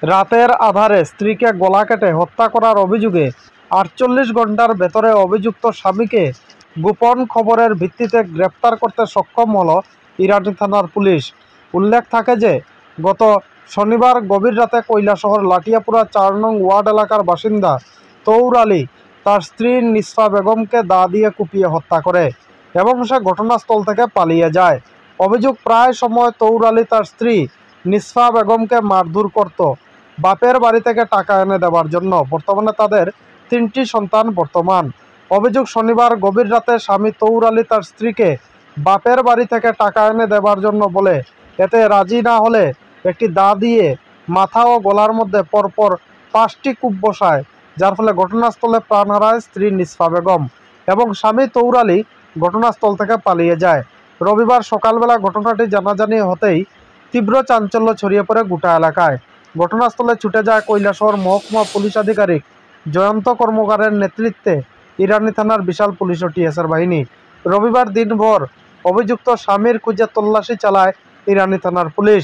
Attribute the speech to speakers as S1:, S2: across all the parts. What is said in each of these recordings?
S1: রাতের আধারে স্ত্রীকে গলা কেটে হত্যা করার অভিযোগে ৪৮ ঘণ্টার ভেতরে অভিযুক্ত স্বামীকে গোপন খবরের ভিত্তিতে গ্রেপ্তার করতে সক্ষম হল ইরানী থানার পুলিশ। উল্লেখ থাকে যে গত শনিবার গভীর রাতে কৈলাসহর লাঠিয়াপুরা ৪ নং ওয়ার্ড এলাকার বাসিন্দা তৌর আলী তার স্ত্রী নিসফা বেগমকে দা দিয়ে কুপিয়ে হত্যা করে এবং সে ঘটনাস্থল থেকে পালিয়ে যায়। অভিযোগ, প্রায় সময় তৌর আলী তার স্ত্রী নিসফা বেগমকে মারধর করত বাপের বাড়ি থেকে টাকা এনে দেওয়ার জন্য। বর্তমানে তাদের ৩টি সন্তান বর্তমান। অভিযোগ, শনিবার গভীর রাতে স্বামী তৌর আলী তার স্ত্রীকে বাপের বাড়ি থেকে টাকা এনে দেওয়ার জন্য বলে এতে রাজি না হলে একটি দা দিয়ে মাথা ও গলার মধ্যে পরপর 5টি কূপ বসায়, যার ফলে ঘটনাস্থলে প্রাণ হারায় স্ত্রী নিসফা বেগম এবং স্বামী তৌর আলী ঘটনাস্থল থেকে পালিয়ে যায়। রবিবার সকালবেলা ঘটনাটি জানাজানি হতেই তীব্র চাঞ্চল্য ছড়িয়ে পড়ে গোটা এলাকায়। ঘটনাস্থলে ছুটে যায় কৈলাসহর মহকুমা পুলিশ আধিকারিক জয়ন্ত কর্মকারের নেতৃত্বে ইরানী থানার বিশাল পুলিশ ও টিএসআর বাহিনী। রবিবার দিনভর অভিযুক্ত স্বামীর খুঁজে তল্লাশি চালায় ইরানী থানার পুলিশ,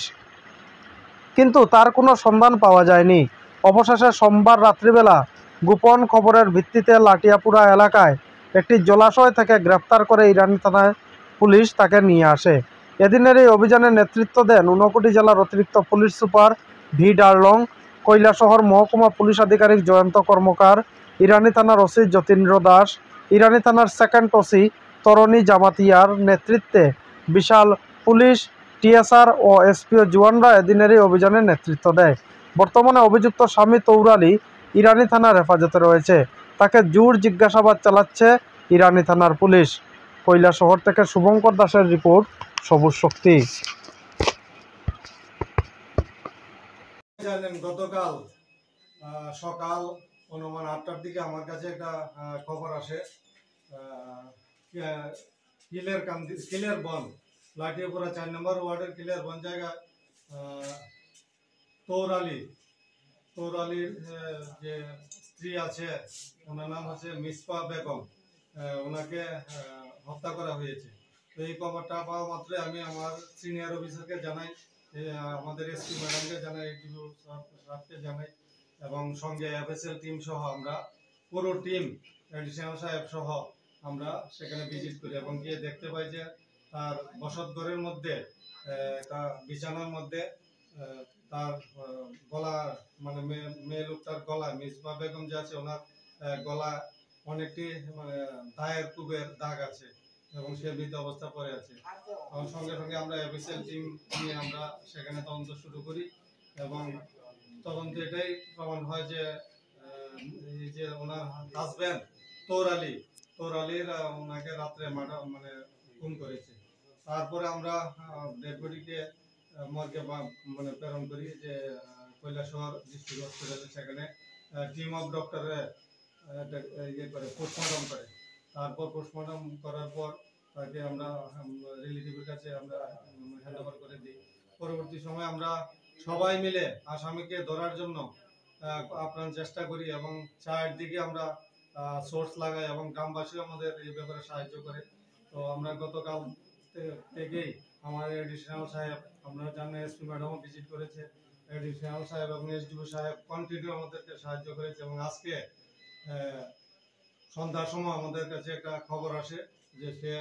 S1: কিন্তু তার কোনো সন্ধান পাওয়া যায়নি। অবশেষে সোমবার রাত্রিবেলা গোপন খবরের ভিত্তিতে লাঠিয়াপুরা এলাকায় একটি জলাশয় থেকে গ্রেফতার করে ইরানী থানায় পুলিশ তাকে নিয়ে আসে। এদিনের এই অভিযানে নেতৃত্ব দেন ঊনকোটি জেলার অতিরিক্ত police super V Darlong, Kailashahar মহকুমা পুলিশ আধিকারিক জয়ন্ত কর্মকার, ইরানী থানার ওসি যতীন্দ্র দাস, ইরানী থানার সেকেন্ড ওসি তরণী জামাতিয়ার নেতৃত্বে বিশাল পুলিশ, টিএসআর ও এসপিও জওয়ানরা এদিনের এই অভিযানে নেতৃত্ব দেয়। বর্তমানে অভিযুক্ত স্বামী তৌর আলী ইরানী থানার হেফাজতে রয়েছে। তাকে জোর জিজ্ঞাসাবাদ চালাচ্ছে ইরানী থানার পুলিশ। কৈলাসহর থেকে শুভঙ্কর দাসের রিপোর্ট, সবুজ শক্তি।
S2: গতকাল সকাল অনুমান 8টার দিকে আমার কাছে একটা খবর আসে, কিলের বন লাঠিয়াপুরা 4 নম্বর ওয়ার্ডের কিলের বন জায়গায় তৌর আলীর যে স্ত্রী আছে, ওনার নাম হচ্ছে মিসফা বেগম, ওনাকে হত্যা করা হয়েছে। তো এই খবরটা পাওয়া মাত্রই আমি আমার সিনিয়র অফিসারকে জানাই, আমাদের এসপি ম্যাডামকে জানাই, ডিউ সাহেবকে জানাই এবং সঙ্গে এফএসএল টিম সহ আমরা পুরো টিম, এডিশনাল সাহেব সহ আমরা সেখানে ভিজিট করি এবং গিয়ে দেখতে পাই যে তার বসত ঘরের মধ্যে একটা বিছানার মধ্যে তার গলা, মানে মেয়ে লোকটার গলা, মিসফা বেগম যে আছে ওনার গলা অনেকটি মানে দায়ের কুবের দাগ আছে এবং সে মৃত অবস্থা পড়ে আছে। এবং সঙ্গে সঙ্গে আমরা এফএসএল টিম নিয়ে আমরা সেখানে তদন্ত শুরু করি এবং তদন্ত এটাই প্রমাণ হয় যে এই যে ওনার হাজব্যান্ড তৌর আলীর ওনাকে রাত্রে মানে খুন করেছে। তারপরে আমরা ডেড বডিকে মর্গে মানে প্রেরণ করি যে কৈলাসহর ডিস্ট্রিক্ট হসপিটালে, সেখানে টিম অফ ডক্টরে ইয়ে করে পোস্টমর্টম করে। তারপর পোস্টমর্টম করার পর তাকে আমরা রিলেটিভের কাছে আমরা হ্যান্ড ওভার করে দিই। পরবর্তী সময় আমরা সবাই মিলে আসামিকে ধরার জন্য আপ্রাণ চেষ্টা করি এবং চারদিকে আমরা সোর্স লাগাই এবং গ্রামবাসীও আমাদের এই ব্যাপারে সাহায্য করে। তো আমরা গতকাল থেকেই আমাদের এডিশনাল সাহেব, আমরা জানেন এসপি ম্যাডামও ভিজিট করেছে, এডিশনাল সাহেব এবং এসডিও সাহেব কন্টিনিউ আমাদেরকে সাহায্য করেছে এবং আজকে সন্ধ্যার সময় আমাদের কাছে একটা খবর আসে যে সে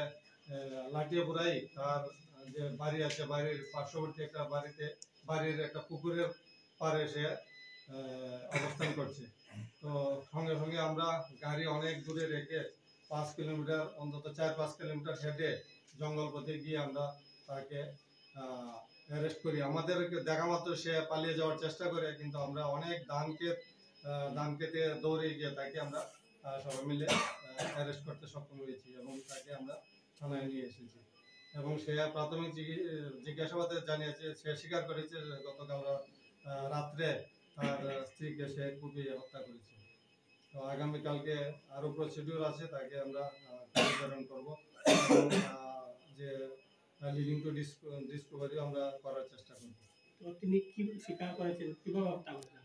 S2: লাঠিয়াপুরাই তার যে বাড়ি আছে, বাড়ির পার্শ্ববর্তী একটা বাড়ির একটা পুকুরের পাড়ে সে অবস্থান করছে। তো সঙ্গে সঙ্গে আমরা গাড়ি অনেক দূরে রেখে 5 কিলোমিটার, অন্তত 4-5 কিলোমিটার হেঁটে জঙ্গল পথে গিয়ে আমরা তাকে অ্যারেস্ট করি। আমাদেরকে দেখা মাত্র সে পালিয়ে যাওয়ার চেষ্টা করে, কিন্তু আমরা অনেক ধান খেতে দৌড়ে গিয়ে তাকে আমরা সবাই মিলে অ্যারেস্ট করতে সক্ষম হয়েছি এবং তাকে আমরা থানায় নিয়ে এসেছি এবং সে প্রাথমিক জিজ্ঞাসাবাদে জানিয়েছে, সে স্বীকার করেছে গতকাল রাত্রে তার স্ত্রীকে সে কুপিয়ে হত্যা করেছে। তো আগামীকালকে আরও প্রসিডিউর আছে, তাকে আমরা প্রেরণ করবো এবং যে লিডিং টু ডিসকভারি আমরা করার চেষ্টা করব।
S3: তো তিনি কি স্বীকার করেছেন, কিভাবে হত্যা করেছেন?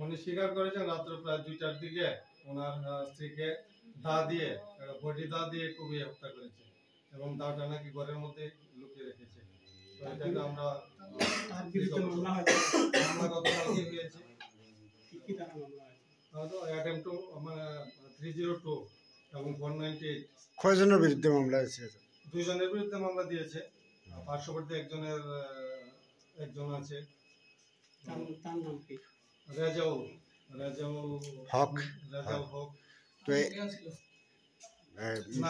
S2: উনি স্বীকার করেছেন রাত্রে প্রায় 2টার দিকে ওনার স্ত্রীকে বডি দা দিয়ে কুপিয়ে হত্যা করেছে এবং দাটা নাকি ঘরের মধ্যে লুকিয়ে রেখেছে। তো এটাকে আমরা গতকালকে হয়েছে অ্যাটেম্প মানে 302 এবং 498
S4: কয়জনের বিরুদ্ধে মামলা আছে?
S2: দুইজনের বিরুদ্ধে মামলা দিয়েছে। পার্শ্ববর্তী একজন আছে
S3: তার নাম কি?
S2: রেজাউল রেজাউল
S4: হক।
S2: রেজাউল হক।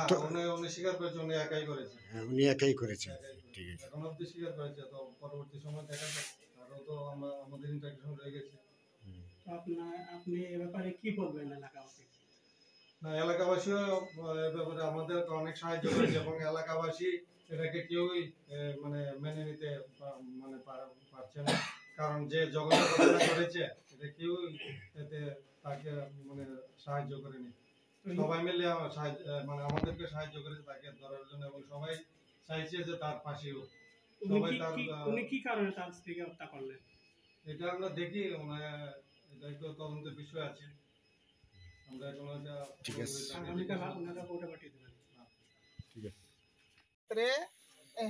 S4: তো
S2: না, উনি স্বীকার করেছে উনি একাই করেছে।
S4: উনি একাই করেছেন। ঠিক আছে।
S2: এখন অব্দি স্বীকার করেছে, তো পরবর্তী সময় দেখা যাক। আরও তো আমাদের ইন্টারভিউ রয়ে গেছে।
S3: তো আপনি এ ব্যাপারে কি বলবেন এলাকাবাসী?
S2: না, এলাকাবাসীও এ ব্যাপারে আমাদের অনেক সাহায্য করেছে এবং এলাকাবাসী এটাকে কেউই মানে মেনে নিতে মানে পারছে না, কারণ যে জঘন্য ঘটনা করেছে এটা কেউই এতে তাকে মানে সাহায্য করেনি। সবাই মিলে মানে আমাদেরকে সাহায্য করেছে তাকে ধরার জন্য, এবং সবাই চাইছে যে তার ফাঁসি হোক। সবাই
S3: উনি কি কারণে তার স্ত্রীকে হত্যা করলেন?
S2: এটা আমরা দেখি, এটা একটু তদন্তের বিষয় আছে। আমরা এখন এটা
S4: ঠিক আছে।
S3: আগামীকাল আপনারা কোর্টে পাঠিয়ে দেবেন।
S4: ঠিক আছে।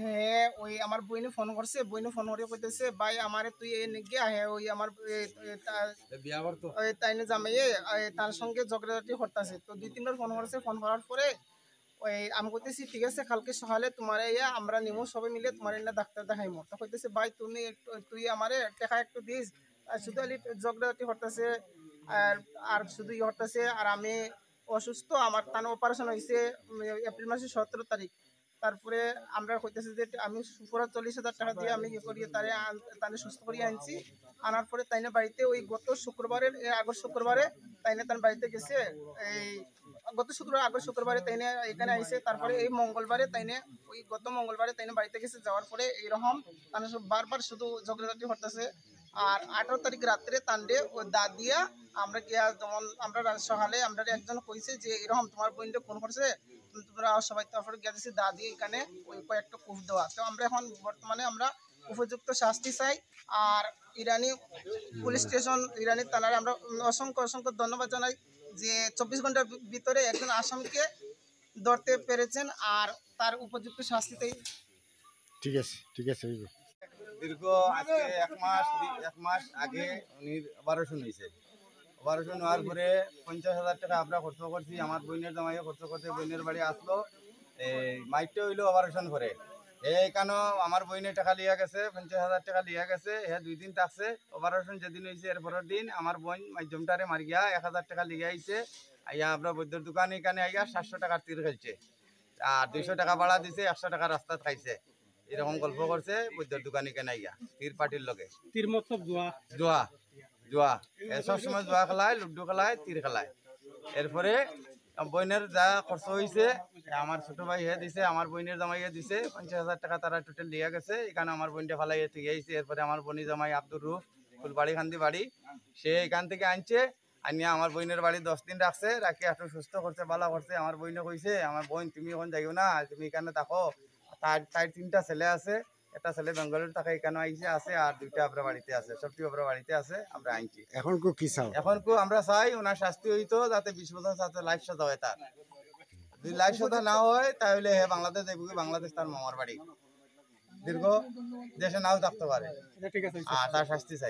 S5: হ্যাঁ, ওই আমার বইনে ফোন করছে, বইনে ফোন করে কইতেছে ভাই আমারে তুই এ গিয়া হ্যাঁ ওই আমার ওই তাইনে জামাইয়ে তার সঙ্গে ঝগড়াঝাটি হরতাছে। তো 2-3বার ফোন করছে, ফোন করার পরে ওই আমি কইতেছি ঠিক আছে কালকে সকালে তোমার আমরা নিমু সবাই মিলে তোমার না ডাক্তার দেখাইমু। তো কইতেছে ভাই তুই আমারে টাকা একটু দিস, আর শুধু খালি ঝগড়াঝাটি হরতাছে আর শুধু হরতাছে। আর আমি অসুস্থ, আমার তার অপারেশন হয়েছে এপ্রিল মাসের 17 তারিখ। তারপরে আমরা কইতেছি যে আমি পুরো 40,000 টাকা দিয়ে আমি ইয়ে করিয়ে তারে সুস্থ করিয়ে আনছি। আনার পরে তাইনে বাড়িতে ওই গত শুক্রবারের আগের শুক্রবারে তাইনে তার বাড়িতে গেছে। এই গত শুক্রবার আগের শুক্রবারে তাইনে এখানে আইছে। তারপরে এই মঙ্গলবারে তাইনে ওই গত মঙ্গলবারে তাইনে বাড়িতে গেছে। যাওয়ার পরে এইরকম তার বারবার শুধু ঝগড়াঝাটি হতেছে। আর 18 তারিখ রাত্রে তান্ডে ওই দা দিয়া আমরা গিয়া যেমন আমরা সকালে আমরা একজন কইছে যে এরকম তোমার বোনটা ফোন করছে তোমরা সবাই, তারপরে গেছি দা দিয়ে এখানে ওই কয়েকটা কুফ দেওয়া। তো আমরা এখন বর্তমানে আমরা উপযুক্ত শাস্তি চাই। আর ইরানি পুলিশ স্টেশন ইরানি থানারে আমরা অসংখ্য ধন্যবাদ জানাই যে 24 ঘন্টার ভিতরে একজন আসামিকে ধরতে পেরেছেন আর তার উপযুক্ত শাস্তিতেই।
S4: ঠিক আছে। ঠিক আছে।
S6: দীর্ঘ আজকে এক মাস আগে উনি অপারেশন হয়েছে। অপারেশন হওয়ার পরে 50,000 টাকা আমরা খরচ করছি। আমার বোনের জামাইও খরচ করছে, বোনের বাড়ি আসলো। এই মাইটটা হইলো অপারেশন করে এইখানে আমার বোনের টাকা লিয়া গেছে, 50,000 টাকা লিয়া গেছে। 2 দিন থাকছে। অপারেশন যেদিন হয়েছে এর পরের দিন আমার বোন মাধ্যমটারে মারি গিয়া 1,000 টাকা লিয়ে আইছে। আইয়া আমরা বৈদ্যুর দোকানে এখানে আইয়া 700 টাকার তীর খেলছে, আর 200 টাকা ভাড়া দিছে, 100 টাকা রাস্তা খাইছে। এরকম গল্প করছে বৈদ্যুর দোকানে কেন আইয়া তীর পার্টির লগে।
S3: তীর মতলব
S6: জুয়া সবসময় জুয়া খেলায়, লুডু খেলায়, তীর খেলায়। এরপরে বোনের যা খরচ হয়েছে আমার ছোট ভাই দিছে, আমার বোনের জামাইয়ে দিছে। 50,000 টাকা তারা টোটাল লিয়া গেছে। এখানে আমার বোনটা ফালাইয়ে থেকে আইছে। এরপরে আমার বোনের জামাই আব্দুর রুফ ফুলবাড়ি খান্দি বাড়ি, সে এখান থেকে আনছে। আনিয়া আমার বোনের বাড়ি 10 দিন রাখছে, রাখি একটু সুস্থ করছে, ভালো করছে। আমার বোনে কইছে আমার বোন তুমি এখন যাইও না, তুমি এখানে থাকো। তার 3টা ছেলে আছে, একটা ছেলে বেঙ্গালুরু থাকে, এখানে আইসে আছে, আর 2টা আমরা বাড়িতে আছে, সবটি আমরা বাড়িতে আছে। আমরা আনছি।
S4: এখন কি চাও?
S6: এখন আমরা চাই ওনার শাস্তি হইতো যাতে 20 বছর সাথে লাইফ সাজা হয়। তার যদি লাইফ সাজা না হয় তাহলে বাংলাদেশ যাইব, বাংলাদেশ তার মামার বাড়ি, দীর্ঘ দেশে নাও থাকতে পারে। আর তার শাস্তি চাই।